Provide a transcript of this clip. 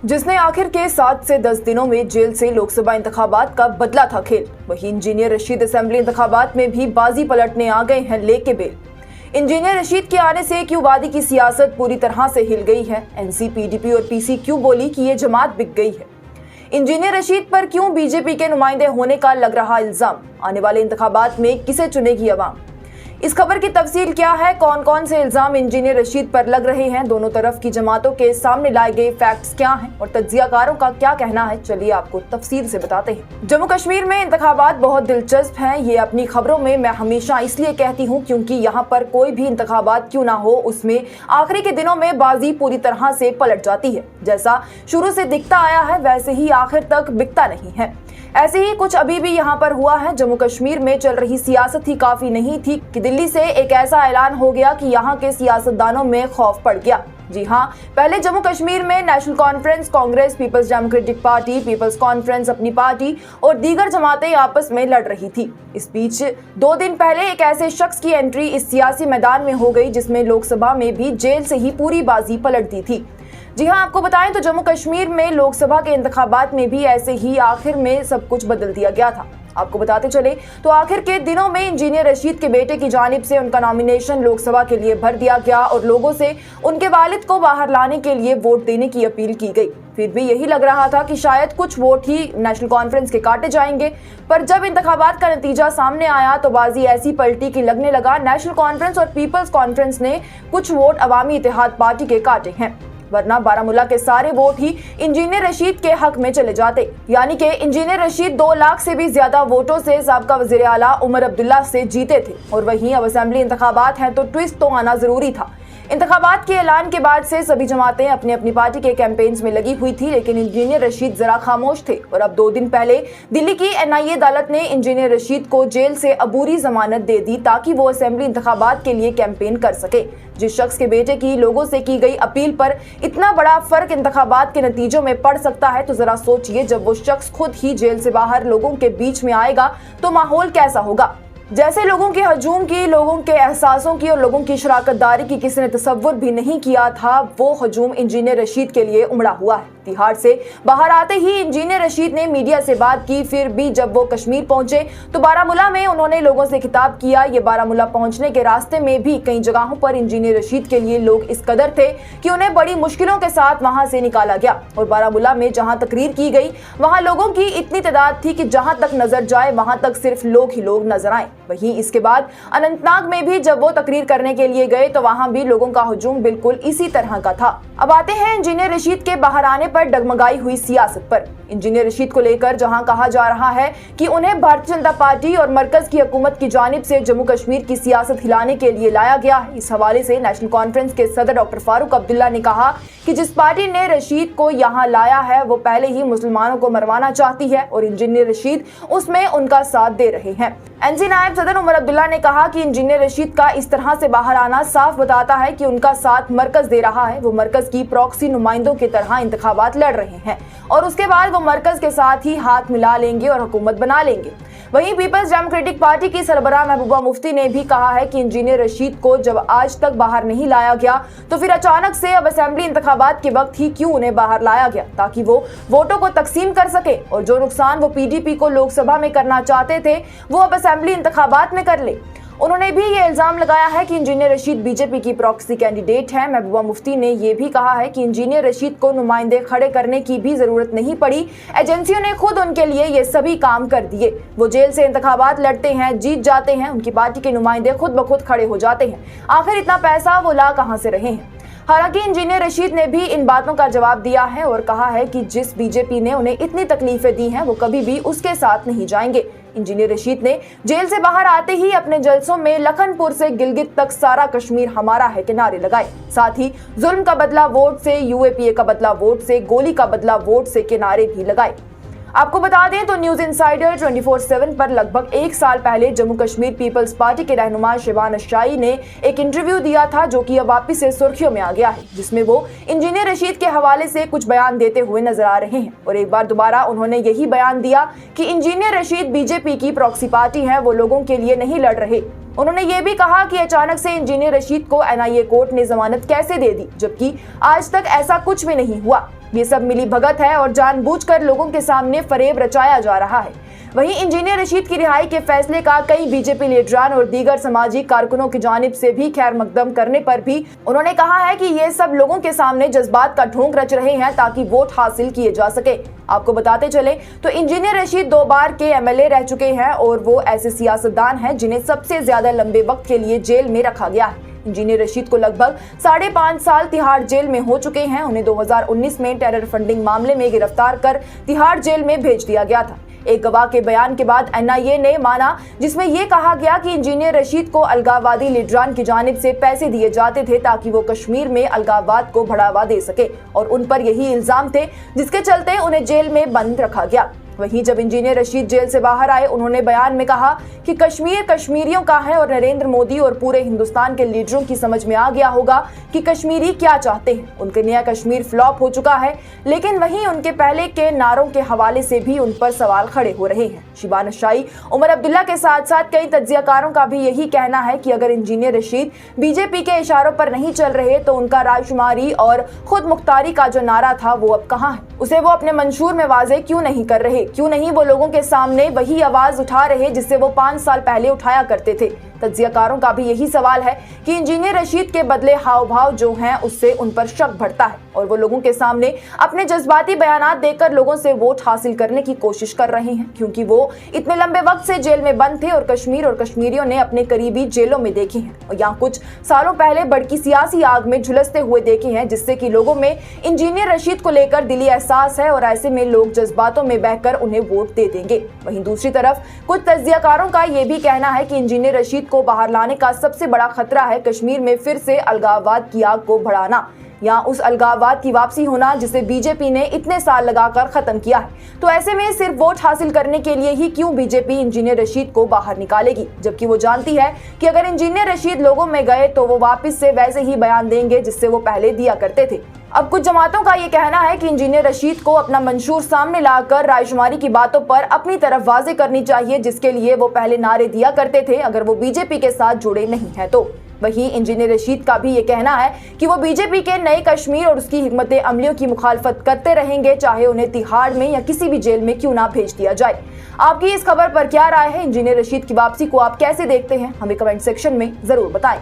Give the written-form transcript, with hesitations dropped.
जिसने आखिर के 7 से 10 दिनों में जेल से लोकसभा इंतखाबात का बदला था खेल, वहीं इंजीनियर रशीद असेंबली इंतखाबात में भी बाजी पलटने आ गए हैं लेके बेल। इंजीनियर रशीद के आने से क्यों वादी की सियासत पूरी तरह से हिल गई है। एनसी, पीडीपी और पीसी क्यों बोली कि ये जमात बिक गई है। इंजीनियर रशीद पर क्यों बीजेपी के नुमाइंदे होने का लग रहा इल्जाम। आने वाले इंतखाबात में किसे चुनेगी अवाम। इस खबर की तफसील क्या है, कौन कौन से इल्जाम इंजीनियर रशीद पर लग रहे हैं, दोनों तरफ की जमातों के सामने लाए गए फैक्ट्स क्या हैं और तज्जियाकारों का क्या कहना है, चलिए आपको तफसील से बताते हैं। जम्मू कश्मीर में इंतखाबात बहुत दिलचस्प हैं। ये अपनी खबरों में मैं हमेशा इसलिए कहती हूँ क्योंकि यहाँ पर कोई भी इंतखाबात क्यों ना हो, उसमें आखिरी के दिनों में बाजी पूरी तरह से पलट जाती है। जैसा शुरू से दिखता आया है वैसे ही आखिर तक बिकता नहीं है। ऐसे ही कुछ अभी भी यहाँ पर हुआ है। जम्मू कश्मीर में चल रही सियासत ही काफी नहीं थी कि दिल्ली से एक ऐसा ऐलान हो गया कि यहाँ के सियासतदानों में खौफ पड़ गया। जी हाँ, पहले जम्मू कश्मीर में नेशनल कॉन्फ्रेंस, कांग्रेस, पीपल्स डेमोक्रेटिक पार्टी, पीपल्स कॉन्फ्रेंस अपनी पार्टी और दीगर जमातें आपस में लड़ रही थी। इस बीच 2 दिन पहले एक ऐसे शख्स की एंट्री इस सियासी मैदान में हो गई जिसमें लोकसभा में भी जेल से ही पूरी बाजी पलट दी थी। जी हाँ, आपको बताएं तो जम्मू कश्मीर में लोकसभा के इंतखाबात में भी ऐसे ही आखिर में सब कुछ बदल दिया गया था। आपको बताते चले तो आखिर के दिनों में इंजीनियर रशीद के बेटे की जानिब से उनका नॉमिनेशन लोकसभा के लिए भर दिया गया और लोगों से उनके वालिद को बाहर लाने के लिए वोट देने की अपील की गई। फिर भी यही लग रहा था कि शायद कुछ वोट ही नेशनल कॉन्फ्रेंस के काटे जाएंगे, पर जब इंतखाबात का नतीजा सामने आया तो बाजी ऐसी पलटी कि लगने लगा नेशनल कॉन्फ्रेंस और पीपल्स कॉन्फ्रेंस ने कुछ वोट अवामी इत्तेहाद पार्टी के काटे हैं, वरना बारामूला के सारे वोट ही इंजीनियर रशीद के हक में चले जाते। यानी कि इंजीनियर रशीद 2 लाख से भी ज्यादा वोटों से साबका वजीर आला उमर अब्दुल्ला से जीते थे। और वहीं अब असेंबली इंतखाबात हैं तो ट्विस्ट तो आना जरूरी था। इंतखाबात के ऐलान के बाद से सभी जमातें अपनी अपनी पार्टी के कैंपेन्स में लगी हुई थी, लेकिन इंजीनियर रशीद जरा खामोश थे। और अब 2 दिन पहले दिल्ली की एनआईए अदालत ने इंजीनियर रशीद को जेल से अबूरी जमानत दे दी ताकि वो असेंबली इंतखाबात के लिए कैंपेन कर सके। जिस शख्स के बेटे की लोगों से की गई अपील पर इतना बड़ा फर्क इंतखाबात के नतीजों में पड़ सकता है, तो जरा सोचिए जब वो शख्स खुद ही जेल से बाहर लोगों के बीच में आएगा तो माहौल कैसा होगा। जैसे लोगों के हजूम की, लोगों के एहसासों की और लोगों की शराकतदारी की किसी ने तसव्वुर भी नहीं किया था, वो हजूम इंजीनियर रशीद के लिए उमड़ा हुआ है। तिहाड़ से बाहर आते ही इंजीनियर रशीद ने मीडिया से बात की, फिर भी जब वो कश्मीर पहुंचे तो बारामूला में उन्होंने लोगों से खिताब किया। ये बारामूला पहुंचने के रास्ते में भी कई जगहों पर इंजीनियर रशीद के लिए लोग इस कदर थे कि उन्हें बड़ी मुश्किलों के साथ वहां से निकाला गया। और बारामूला में जहां तकरीर की गई वहां लोगों की इतनी तादाद थी कि जहां तक नजर जाए वहां तक सिर्फ लोग ही लोग नजर आए। वहीं इसके बाद अनंतनाग में भी जब वो तकरीर करने के लिए गए तो वहां भी लोगों का हजूम बिल्कुल इसी तरह का था। अब आते हैं इंजीनियर रशीद के बाहर आने पर डगमगाई हुई सियासत पर। इंजीनियर रशीद को लेकर जहां कहा जा रहा है कि उन्हें भारतीय जनता पार्टी और मरकज की हुकूमत की जानिब से जम्मू कश्मीर की सियासत हिलाने के लिए लाया गया है। इस हवाले से नेशनल कॉन्फ्रेंस के सदर डॉक्टर फारूक अब्दुल्ला ने कहा कि जिस पार्टी ने रशीद को यहाँ लाया है वो पहले ही मुसलमानों को मरवाना चाहती है और इंजीनियर रशीद उसमें उनका साथ दे रहे हैं। एनसी नायब सदर उमर अब्दुल्ला ने कहा कि इंजीनियर रशीद का इस तरह से बाहर आना साफ बताता है कि उनका साथ मरकज दे रहा है। वो मरकज की प्रॉक्सी नुमाइंदों की तरह इंतखाबात लड़ रहे हैं और उसके बाद वो मरकज के साथ ही हाथ मिला लेंगे और हुकूमत बना लेंगे। वहीं पीपल्स डेमोक्रेटिक पार्टी की सरबराह महबूबा मुफ्ती ने भी कहा है कि इंजीनियर रशीद को जब आज तक बाहर नहीं लाया गया तो फिर अचानक से अब असेंबली इंतखाबात के वक्त ही क्यों उन्हें बाहर लाया गया, ताकि वो वोटों को तकसीम कर सके और जो नुकसान वो पीडीपी को लोकसभा में करना चाहते थे वो अब असेंबली इंतखाबात में कर ले। उन्होंने भी ये इल्जाम लगाया है कि इंजीनियर रशीद बीजेपी की प्रॉक्सी कैंडिडेट है। महबूबा मुफ्ती ने यह भी कहा है कि इंजीनियर रशीद को नुमाइंदे खड़े करने की भी जरूरत नहीं पड़ी, एजेंसियों ने खुद उनके लिए ये सभी काम कर दिए। वो जेल से इंतखाबात लड़ते हैं, जीत जाते हैं, उनकी पार्टी के नुमाइंदे खुद ब खुद खड़े हो जाते हैं। आखिर इतना पैसा वो ला कहां से रहे हैं। हालांकि इंजीनियर रशीद ने भी इन बातों का जवाब दिया है और कहा है कि जिस बीजेपी ने उन्हें इतनी तकलीफें दी हैं वो कभी भी उसके साथ नहीं जाएंगे। इंजीनियर रशीद ने जेल से बाहर आते ही अपने जलसों में लखनपुर से गिलगित तक सारा कश्मीर हमारा है के नारे लगाए। साथ ही जुल्म का बदला वोट से, यूएपीए का बदला वोट से, गोली का बदला वोट से के नारे भी लगाए। आपको बता दें तो न्यूज इंसाइडर 24/7 पर लगभग 1 साल पहले जम्मू कश्मीर पीपल्स पार्टी के रहनुमा शिबान अशाई ने एक इंटरव्यू दिया था जो कि अब वापस से सुर्खियों में आ गया है, जिसमें वो इंजीनियर रशीद के हवाले से कुछ बयान देते हुए नजर आ रहे हैं। और एक बार दोबारा उन्होंने यही बयान दिया कि इंजीनियर रशीद बीजेपी की प्रॉक्सी पार्टी है, वो लोगों के लिए नहीं लड़ रहे। उन्होंने ये भी कहा कि अचानक से इंजीनियर रशीद को एनआईए कोर्ट ने जमानत कैसे दे दी, जबकि आज तक ऐसा कुछ भी नहीं हुआ। ये सब मिली भगत है और जानबूझकर लोगों के सामने फरेब रचाया जा रहा है। वहीं इंजीनियर रशीद की रिहाई के फैसले का कई बीजेपी लीडरान और दीगर सामाजिक कारकुनों की जानिब से भी खैर मकदम करने पर भी उन्होंने कहा है कि ये सब लोगों के सामने जज्बात का ढोंग रच रहे हैं ताकि वोट हासिल किए जा सके। आपको बताते चले तो इंजीनियर रशीद 2 बार के एमएलए रह चुके हैं और वो ऐसे सियासतदान हैं जिन्हें सबसे ज्यादा लंबे वक्त के लिए जेल में रखा गया है। इंजीनियर रशीद को लगभग 5.5 साल तिहाड़ जेल में हो चुके हैं। उन्हें 2019 में टेरर फंडिंग मामले में गिरफ्तार कर तिहाड़ जेल में भेज दिया गया था। एक गवाह के बयान के बाद एनआईए ने माना, जिसमें यह कहा गया कि इंजीनियर रशीद को अलगाववादी लीडरान की जानिब से पैसे दिए जाते थे ताकि वो कश्मीर में अलगाववाद को बढ़ावा दे सके और उन पर यही इल्जाम थे जिसके चलते उन्हें जेल में बंद रखा गया। वहीं जब इंजीनियर रशीद जेल से बाहर आए, उन्होंने बयान में कहा कि कश्मीर कश्मीरियों का है और नरेंद्र मोदी और पूरे हिंदुस्तान के लीडरों की समझ में आ गया होगा कि कश्मीरी क्या चाहते हैं। उनके नया कश्मीर फ्लॉप हो चुका है, लेकिन वहीं उनके पहले के नारों के हवाले से भी उन पर सवाल खड़े हो रहे हैं। शिबाना शाही, उमर अब्दुल्ला के साथ साथ कई तज्जियाकारों का भी यही कहना है कि अगर इंजीनियर रशीद बीजेपी के इशारों पर नहीं चल रहे तो उनका रायशुमारी और खुद मुख्तारी का जो नारा था वो अब कहाँ है? उसे वो अपने मंशूर में वाजे क्यों नहीं कर रहे? क्यों नहीं वो लोगों के सामने वही आवाज उठा रहे जिससे वो 5 साल पहले उठाया करते थे? तज्जियाकारों का भी यही सवाल है कि इंजीनियर रशीद के बदले हाव भाव जो हैं उससे उन पर शक बढ़ता है और वो लोगों के सामने अपने जज्बाती बयानात देकर लोगों से वोट हासिल करने की कोशिश कर रहे हैं, क्योंकि वो इतने लंबे वक्त से जेल में बंद थे और कश्मीरियों ने अपने करीबी जेलों में देखे हैं और यहाँ कुछ सालों पहले बड़की सियासी आग में झुलसते हुए देखे हैं, जिससे कि लोगों में इंजीनियर रशीद को लेकर दिली एहसास है और ऐसे में लोग जज्बातों में बहकर उन्हें वोट दे देंगे। वहीं दूसरी तरफ कुछ तज्जियाकारों का ये भी कहना है कि इंजीनियर रशीद को बाहर लाने का सबसे बड़ा खतरा है कश्मीर में फिर से अलगाववाद की आग को बढ़ाना या उस अलगाववाद की वापसी होना जिसे बीजेपी ने इतने साल लगाकर खत्म किया है। तो ऐसे में सिर्फ वोट हासिल करने के लिए ही क्यों बीजेपी इंजीनियर रशीद को बाहर निकालेगी, जबकि वो जानती है कि अगर इंजीनियर रशीद लोगों में गए तो वो वापस से वैसे ही बयान देंगे जिससे वो पहले दिया करते थे। अब कुछ जमातों का ये कहना है कि इंजीनियर रशीद को अपना मंशूर सामने लाकर रायशुमारी की बातों पर अपनी तरफ वाजे करनी चाहिए, जिसके लिए वो पहले नारे दिया करते थे अगर वो बीजेपी के साथ जुड़े नहीं है तो। वहीं इंजीनियर रशीद का भी ये कहना है कि वो बीजेपी के नए कश्मीर और उसकी हिकमत अमलियों की मुखालफत करते रहेंगे, चाहे उन्हें तिहाड़ में या किसी भी जेल में क्यों ना भेज दिया जाए। आपकी इस खबर पर क्या राय है? इंजीनियर रशीद की वापसी को आप कैसे देखते हैं? हमें कमेंट सेक्शन में जरूर बताएं।